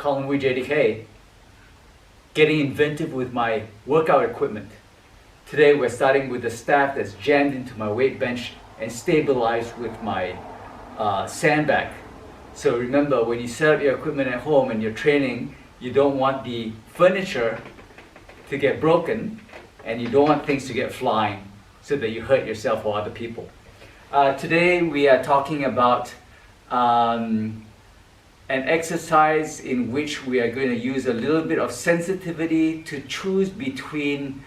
Colin Wee JDK, getting inventive with my workout equipment. Today we're starting with the staff that's jammed into my weight bench and stabilized with my sandbag. So remember, when you set up your equipment at home and you're training, you don't want the furniture to get broken and you don't want things to get flying so that you hurt yourself or other people. Today we are talking about an exercise in which we are going to use a little bit of sensitivity to choose between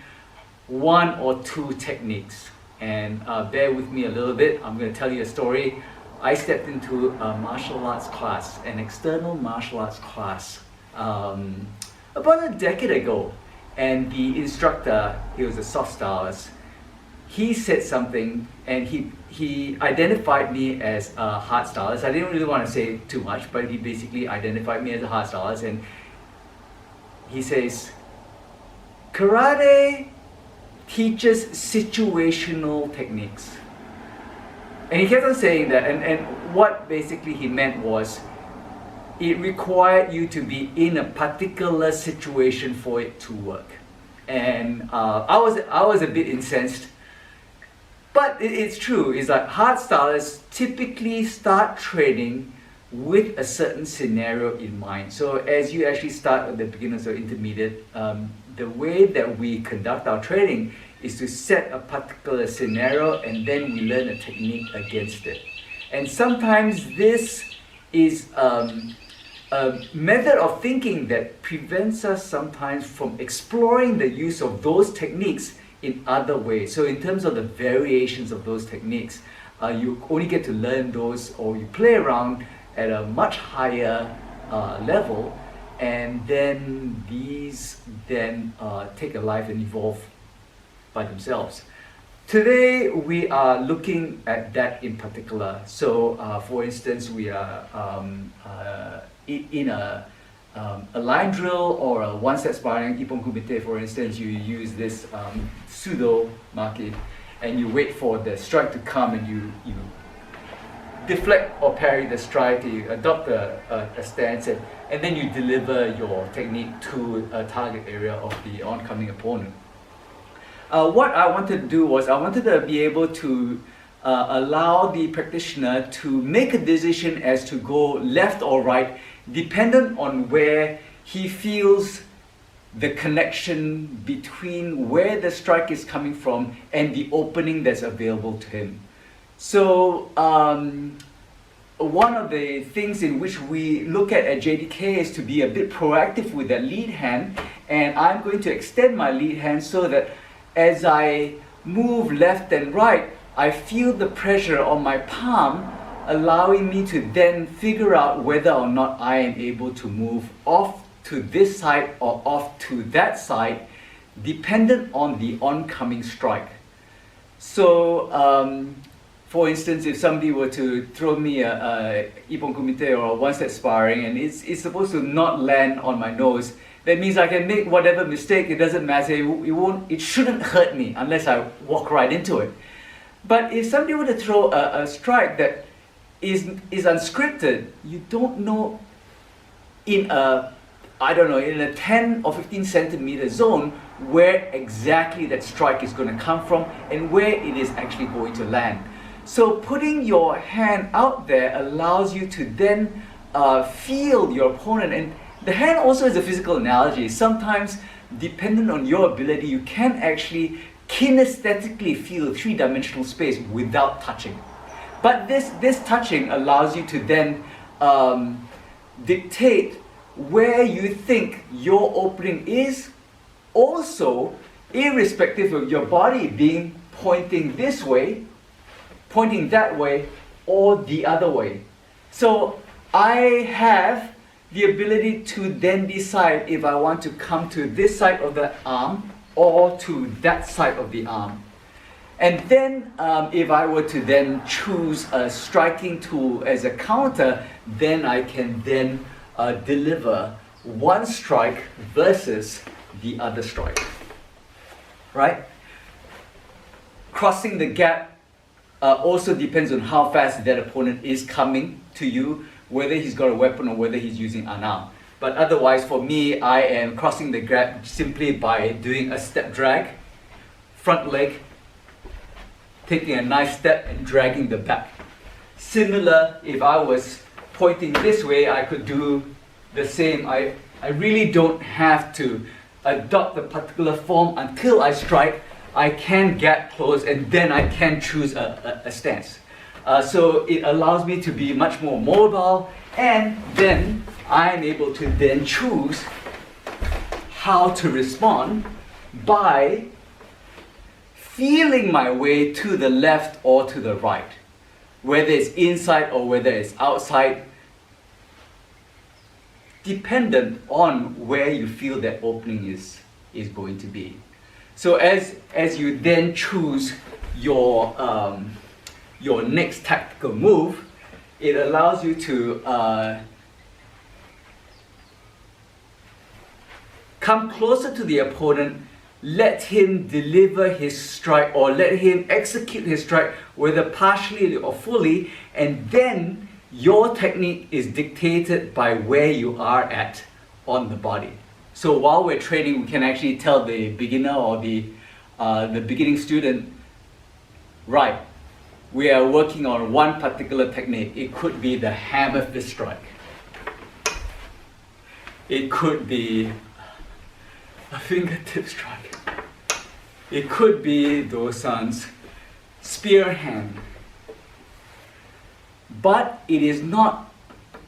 one or two techniques. And bear with me a little bit, I'm going to tell you a story. I stepped into a martial arts class, an external martial arts class, about a decade ago. And the instructor, he was a soft stylist, he said something and he identified me as a hard stylist. I didn't really want to say too much, but he basically identified me as a hard stylist, and he says, karate teaches situational techniques. And he kept on saying that, and what basically he meant was it required you to be in a particular situation for it to work. And I was a bit incensed. But it's true, it's like hard stylists typically start training with a certain scenario in mind. So as you actually start at the beginners or intermediate, the way that we conduct our training is to set a particular scenario and then we learn a technique against it. And sometimes this is a method of thinking that prevents us sometimes from exploring the use of those techniques in other ways. So in terms of the variations of those techniques, you only get to learn those, or you play around at a much higher level, and then these then take a life and evolve by themselves. Today we are looking at that in particular. So for instance, we are in a line drill or a one-set sparring, ippon kumite, for instance, you use this pseudo maki and you wait for the strike to come and you deflect or parry the strike, you adopt a stance and then you deliver your technique to a target area of the oncoming opponent. What I wanted to do was I wanted to be able to allow the practitioner to make a decision as to go left or right dependent on where he feels the connection between where the strike is coming from and the opening that's available to him. So one of the things in which we look at JDK is to be a bit proactive with that lead hand, and I'm going to extend my lead hand so that as I move left and right, I feel the pressure on my palm, allowing me to then figure out whether or not I am able to move off to this side or off to that side, dependent on the oncoming strike. So, for instance, if somebody were to throw me a ippon kumite or a one-set sparring and it's supposed to not land on my nose, that means I can make whatever mistake, it doesn't matter, it shouldn't hurt me unless I walk right into it. But if somebody were to throw a strike that is unscripted, you don't know in a 10 or 15 centimeter zone where exactly that strike is going to come from and where it is actually going to land. So putting your hand out there allows you to then feel your opponent, and the hand also is a physical analogy. Sometimes, dependent on your ability, you can actually kinesthetically feel three-dimensional space without touching. But this touching allows you to then dictate where you think your opening is, also irrespective of your body being pointing this way, pointing that way, or the other way. So I have the ability to then decide if I want to come to this side of the arm or to that side of the arm. And then if I were to then choose a striking tool as a counter, then I can then deliver one strike versus the other strike, right? Crossing the gap also depends on how fast that opponent is coming to you, whether he's got a weapon or whether he's using unarmed. But otherwise, for me, I am crossing the gap simply by doing a step drag, front leg, taking a nice step and dragging the back. Similar, if I was pointing this way, I could do the same. I really don't have to adopt the particular form until I strike. I can get close and then I can choose a stance. So it allows me to be much more mobile, and then I'm able to then choose how to respond by feeling my way to the left or to the right, whether it's inside or whether it's outside, dependent on where you feel that opening is going to be. So as you then choose your next tactical move, it allows you to come closer to the opponent, let him deliver his strike or let him execute his strike, whether partially or fully, and then your technique is dictated by where you are at on the body. So while we're training, we can actually tell the beginner or the beginning student, right, we are working on one particular technique. It could be the hammer fist strike. It could be a fingertip strike. It could be Dosan's spear hand. But it is not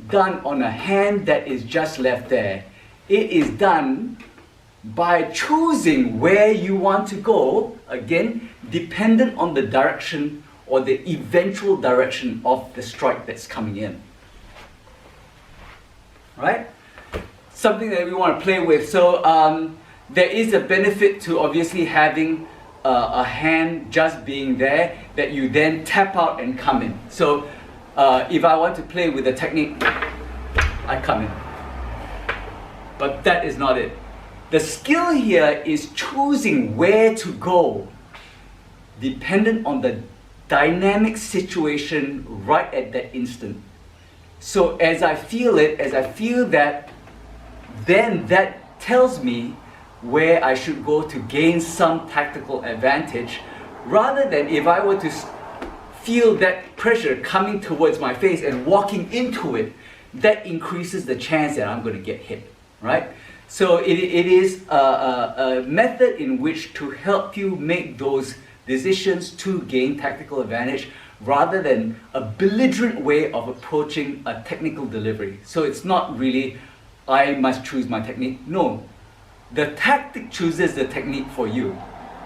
done on a hand that is just left there. It is done by choosing where you want to go, again, dependent on the direction or the eventual direction of the strike that's coming in. Right? Something that we want to play with. So there is a benefit to obviously having a hand just being there that you then tap out and come in. So if I want to play with the technique, I come in. But that is not it. The skill here is choosing where to go, dependent on the dynamic situation right at that instant. So as I feel it, as I feel that, then that tells me where I should go to gain some tactical advantage, rather than if I were to feel that pressure coming towards my face and walking into it, that increases the chance that I'm going to get hit, right? So it is a method in which to help you make those decisions to gain tactical advantage, rather than a belligerent way of approaching a technical delivery. So it's not really, I must choose my technique. No, the tactic chooses the technique for you.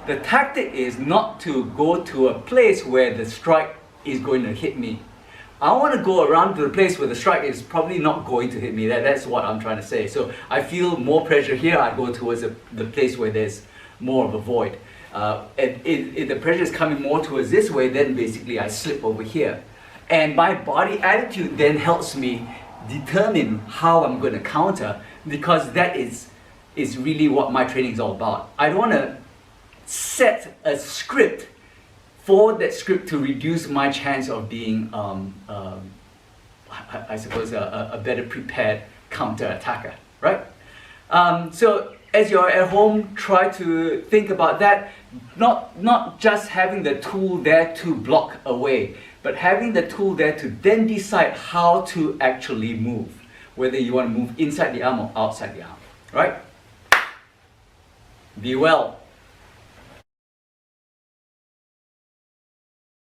The tactic is not to go to a place where the strike is going to hit me. I want to go around to the place where the strike is probably not going to hit me. That's what I'm trying to say. So I feel more pressure here, I go towards the place where there's more of a void. If the pressure is coming more towards this way, then basically I slip over here. And my body attitude then helps me determine how I'm going to counter, because that is really what my training is all about. I don't want to set a script for that script to reduce my chance of being, I suppose, a better prepared counter-attacker, right? So as you're at home, try to think about that. Not just having the tool there to block away, but having the tool there to then decide how to actually move, whether you want to move inside the arm or outside the arm, right? Be well.